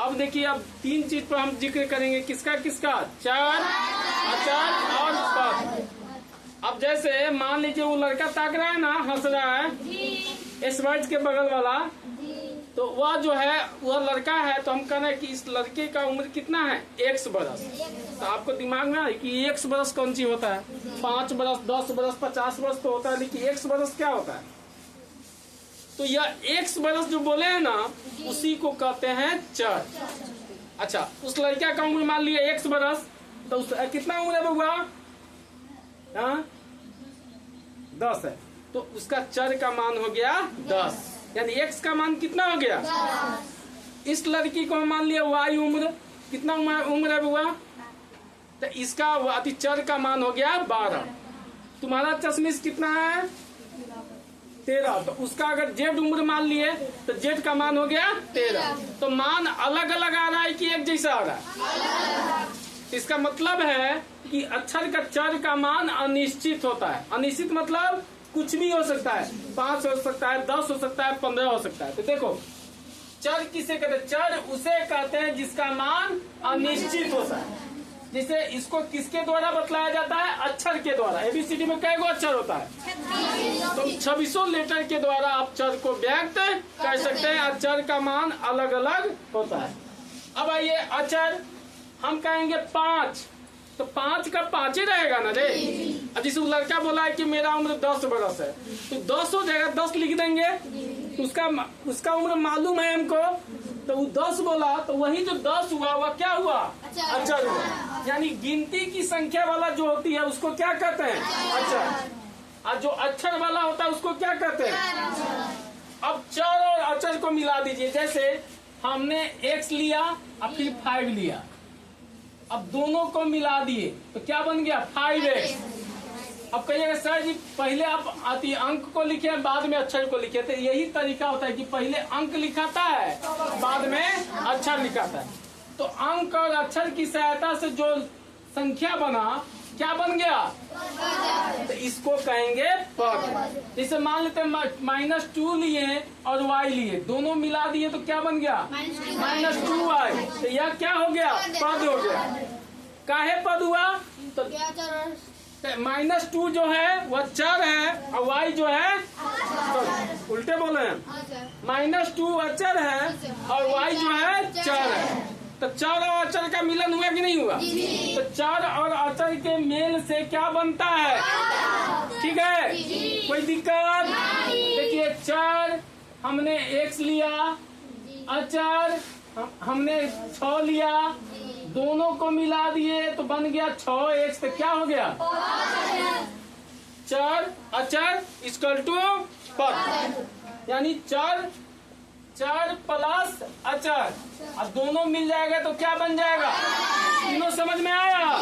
अब देखिए, अब 3 चीज पर हम जिक्र करेंगे, किसका किसका, चर, अचर और पद। अब जैसे मान लीजिए वो लड़का ताक रहा है ना, हंस रहा है, इस वर्ड के बगल वाला, तो वह जो है वह लड़का है, तो हम कह रहे हैं कि इस लड़के का उम्र कितना है, 1 बरस। तो आपको दिमाग में है कि 1 बरस कौन सी होता है, 5 बरस, 10 बरस, 50 बरस तो होता है, लेकिन 1 बरस क्या होता है। तो यह 1 बरस जो बोले हैं ना, उसी को कहते हैं चर। अच्छा, उस लड़का का उम्र मान लिया 1 बरस, तो कितना उम्र है बउआ, 10 है, तो उसका चर का मान हो गया 10, यानी x का मान कितना हो गया 10। इस लड़की को मान लिया y उम्र, कितना उम्र है बुआ, तो इसका अति चर का मान हो गया 12। तुम्हारा चश्मिश कितना है 13, तो उसका अगर z उम्र मान लिए तो z का मान हो गया 13। तो मान अलग अलग आ रहा है कि एक जैसा आ रहा है। इसका मतलब है कि अक्षर का चर का मान अनिश्चित होता है। अनिश्चित मतलब कुछ भी हो सकता है, 5 हो सकता है, 10 हो सकता है, 15 हो सकता है। तो देखो, चर किसे कहते हैं, चर उसे कहते हैं जिसका मान अनिश्चित होता है। जैसे इसको किसके द्वारा बतलाया जाता है, अक्षर के द्वारा। एबीसीडी में कई गो अक्षर होता है, तो 26 लेटर के द्वारा आप चर को व्यक्त कर सकते हैं। अक्षर का मान अलग अलग होता है। अब आइए अक्षर, हम कहेंगे 5, तो 5 का 5 ही रहेगा ना रे। जिसे लड़का बोला है कि मेरा उम्र 10 बरस है, तो 10 हो जाएगा, 10 लिख देंगे, तो उसका उम्र मालूम है हमको, तो वो 10 बोला, तो वही जो 10 हुआ वह क्या हुआ, अक्षर हुआ। यानी गिनती की संख्या वाला जो होती है उसको क्या कहते हैं, अक्षर। और जो अक्षर वाला होता है उसको क्या कहते हैं। अब चर और अक्षर को मिला दीजिए। जैसे हमने x लिया और फिर 5 लिया, अब दोनों को मिला दिए तो क्या बन गया 5x। अब कहिएगा सर जी पहले आप आती अंक को लिखे बाद में अक्षर को लिखे, तो यही तरीका होता है कि पहले अंक लिखाता है बाद में अक्षर लिखाता है। तो अंक और अक्षर की सहायता से जो संख्या बना, क्या बन गया, तो इसको कहेंगे पद। जैसे मान लेते हैं -2 लिए और y लिए, दोनों मिला दिए तो क्या बन गया -2y। तो यह क्या हो गया, पद हो गया। काहे पद हुआ, तो -2 जो है वह चर है और y जो है पद। उल्टे बोले हैं, -2 अचर है और y जो है चर है। तो चर और अचर का मिलन हुआ कि नहीं हुआ। तो चर और अचर के मेल से क्या बनता है, ठीक है, कोई दिक्कत। देखिए चर हमने x लिया, अचर हमने 6 लिया, दोनों को मिला दिए तो बन गया 6x। तो क्या हो गया, चर अचर इक्वल टू पद। यानी चर प्लस अचर, अब दोनों मिल जाएगा तो क्या बन जाएगा, तीनों समझ में आया।